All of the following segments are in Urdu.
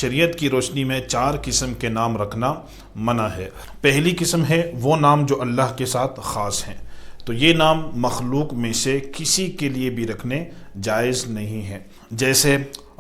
شریعت کی روشنی میں 4 قسم کے نام رکھنا منع ہے۔ پہلی قسم ہے وہ نام جو اللہ کے ساتھ خاص ہیں، تو یہ نام مخلوق میں سے کسی کے لیے بھی رکھنے جائز نہیں ہیں، جیسے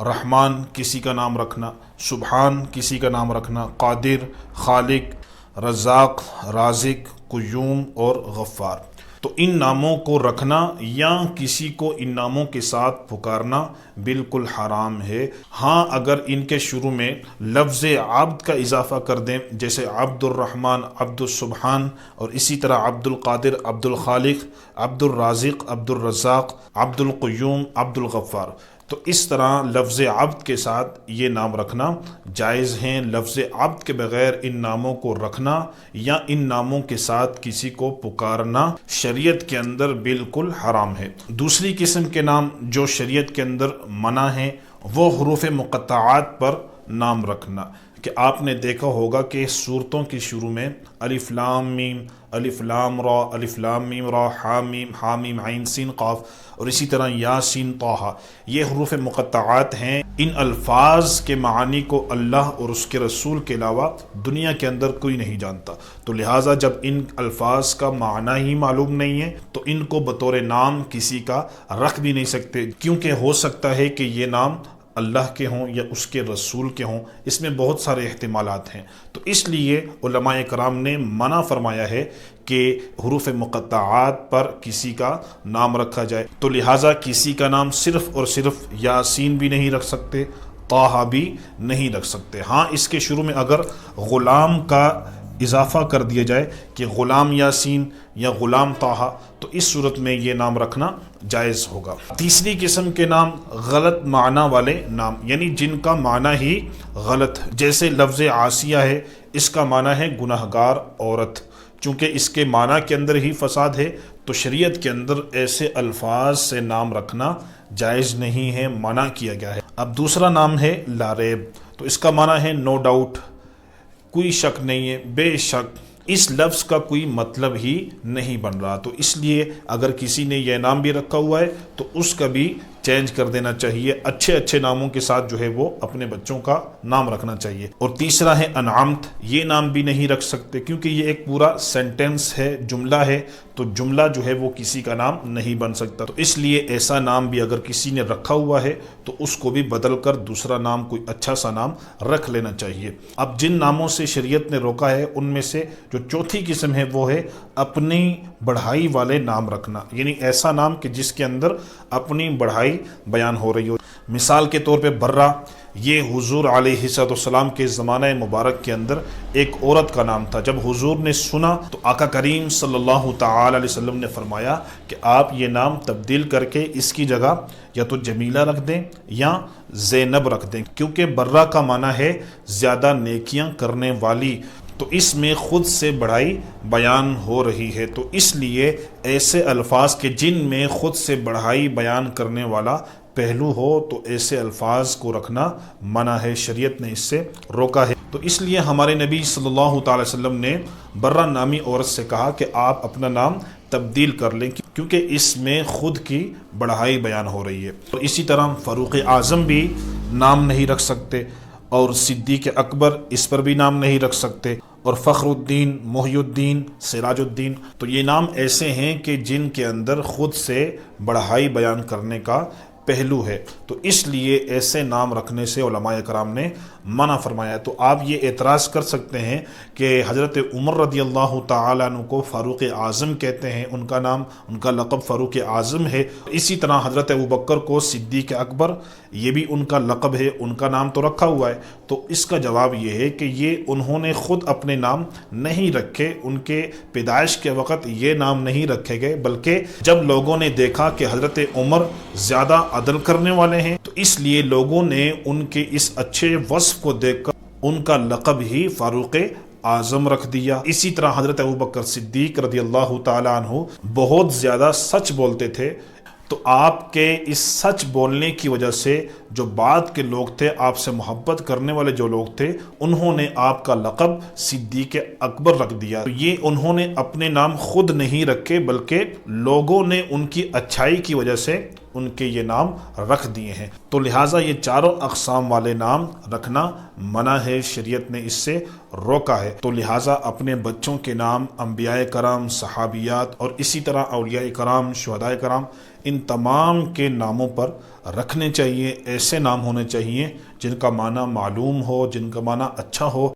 رحمان کسی کا نام رکھنا، سبحان کسی کا نام رکھنا، قادر، خالق، رزاق، رازق، قیوم اور غفار۔ تو ان ناموں کو رکھنا یا کسی کو ان ناموں کے ساتھ پکارنا بالکل حرام ہے۔ ہاں، اگر ان کے شروع میں لفظ عبد کا اضافہ کر دیں، جیسے عبد الرحمن، عبد السبحان، اور اسی طرح عبد القادر، عبد الخالق، عبد الرازق، عبد الرزاق، عبد القیوم، عبد الغفار، تو اس طرح لفظ عبد کے ساتھ یہ نام رکھنا جائز ہیں۔ لفظ عبد کے بغیر ان ناموں کو رکھنا یا ان ناموں کے ساتھ کسی کو پکارنا شریعت کے اندر بالکل حرام ہے۔ دوسری قسم کے نام جو شریعت کے اندر منع ہیں وہ حروف مقطعات پر نام رکھنا، کہ آپ نے دیکھا ہوگا کہ سورتوں کی شروع میں الف لام میم، الف لام را، الف لام میم را، حامیم، حامیم عین سین قاف، اور اسی طرح یاسین طٰہٰ، یہ حروف مقطعات ہیں۔ ان الفاظ کے معانی کو اللہ اور اس کے رسول کے علاوہ دنیا کے اندر کوئی نہیں جانتا، تو لہٰذا جب ان الفاظ کا معنی ہی معلوم نہیں ہے تو ان کو بطور نام کسی کا رکھ بھی نہیں سکتے، کیونکہ ہو سکتا ہے کہ یہ نام اللہ کے ہوں یا اس کے رسول کے ہوں، اس میں بہت سارے احتمالات ہیں۔ تو اس لیے علماء کرام نے منع فرمایا ہے کہ حروف مقطعات پر کسی کا نام رکھا جائے، تو لہٰذا کسی کا نام صرف اور صرف یاسین بھی نہیں رکھ سکتے، طٰہٰ بھی نہیں رکھ سکتے۔ ہاں، اس کے شروع میں اگر غلام کا اضافہ کر دیا جائے کہ غلام یاسین یا غلام طٰہٰ، تو اس صورت میں یہ نام رکھنا جائز ہوگا۔ تیسری قسم کے نام غلط معنی والے نام، یعنی جن کا معنی ہی غلط، جیسے لفظ عاصیہ ہے، اس کا معنی ہے گناہگار عورت، چونکہ اس کے معنی کے اندر ہی فساد ہے، تو شریعت کے اندر ایسے الفاظ سے نام رکھنا جائز نہیں ہے، منع کیا گیا ہے۔ اب دوسرا نام ہے لا ریب، تو اس کا معنی ہے نو ڈاؤٹ، کوئی شک نہیں ہے، بے شک۔ اس لفظ کا کوئی مطلب ہی نہیں بن رہا، تو اس لیے اگر کسی نے یہ نام بھی رکھا ہوا ہے تو اس کا بھی چینج کر دینا چاہیے، اچھے اچھے ناموں کے ساتھ جو ہے وہ اپنے بچوں کا نام رکھنا چاہیے۔ اور تیسرا ہے انعمت، یہ نام بھی نہیں رکھ سکتے کیونکہ یہ ایک پورا سینٹنس ہے، جملہ ہے، تو جملہ جو ہے وہ کسی کا نام نہیں بن سکتا، تو اس لیے ایسا نام بھی اگر کسی نے رکھا ہوا ہے تو اس کو بھی بدل کر دوسرا نام، کوئی اچھا سا نام رکھ لینا چاہیے۔ اب جن ناموں سے شریعت نے روکا ہے ان میں سے جو چوتھی قسم ہے وہ ہے اپنی بڑھائی والے نام رکھنا، یعنی ایسا نام کہ جس کے اندر اپنی بڑھائی بیان ہو رہی ہو۔ مثال کے طور پہ برہ، یہ حضور علیہ السلام کے زمانہ مبارک کے اندر ایک عورت کا نام تھا۔ جب حضور نے سنا تو آقا کریم صلی اللہ تعالی علیہ وسلم نے فرمایا کہ آپ یہ نام تبدیل کر کے اس کی جگہ یا تو جمیلہ رکھ دیں یا زینب رکھ دیں، کیونکہ برہ کا معنی ہے زیادہ نیکیاں کرنے والی، تو اس میں خود سے بڑائی بیان ہو رہی ہے، تو اس لیے ایسے الفاظ کے جن میں خود سے بڑائی بیان کرنے والا پہلو ہو تو ایسے الفاظ کو رکھنا منع ہے، شریعت نے اس سے روکا ہے۔ تو اس لیے ہمارے نبی صلی اللہ تعالی وسلم نے برہ نامی عورت سے کہا کہ آپ اپنا نام تبدیل کر لیں، کیونکہ اس میں خود کی بڑائی بیان ہو رہی ہے۔ اور اسی طرح فاروق اعظم بھی نام نہیں رکھ سکتے، اور صدیق اکبر اس پر بھی نام نہیں رکھ سکتے، اور فخر الدین، محی الدین، سراج الدین، تو یہ نام ایسے ہیں کہ جن کے اندر خود سے بڑائی بیان کرنے کا پہلو ہے، تو اس لیے ایسے نام رکھنے سے علماء کرام نے منع فرمایا ہے۔ تو آپ یہ اعتراض کر سکتے ہیں کہ حضرت عمر رضی اللہ تعالیٰ عنہ کو فاروق اعظم کہتے ہیں، ان کا نام، ان کا لقب فاروق اعظم ہے، اسی طرح حضرت ابوبکر کو صدیق اکبر، یہ بھی ان کا لقب ہے، ان کا نام تو رکھا ہوا ہے۔ تو اس کا جواب یہ ہے کہ یہ انہوں نے خود اپنے نام نہیں رکھے، ان کے پیدائش کے وقت یہ نام نہیں رکھے گئے، بلکہ جب لوگوں نے دیکھا کہ حضرت عمر زیادہ عدل کرنے والے ہیں تو اس لیے لوگوں نے ان کے اس اچھے وصف کو دیکھ کر ان کا لقب ہی فاروق اعظم رکھ دیا۔ اسی طرح حضرت ابوبکر صدیق رضی اللہ تعالی عنہ بہت زیادہ سچ بولتے تھے، تو آپ کے اس سچ بولنے کی وجہ سے جو بعد کے لوگ تھے، آپ سے محبت کرنے والے جو لوگ تھے، انہوں نے آپ کا لقب صدیق اکبر رکھ دیا۔ تو یہ انہوں نے اپنے نام خود نہیں رکھے، بلکہ لوگوں نے ان کی اچھائی کی وجہ سے ان کے یہ نام رکھ دیے ہیں۔ تو لہٰذا یہ چاروں اقسام والے نام رکھنا منع ہے، شریعت نے اس سے روکا ہے۔ تو لہٰذا اپنے بچوں کے نام انبیاء کرام، صحابیات اور اسی طرح اولیاء کرام، شہداء کرام، ان تمام کے ناموں پر رکھنے چاہیے۔ ایسے نام ہونے چاہیے جن کا معنی معلوم ہو، جن کا معنی اچھا ہو،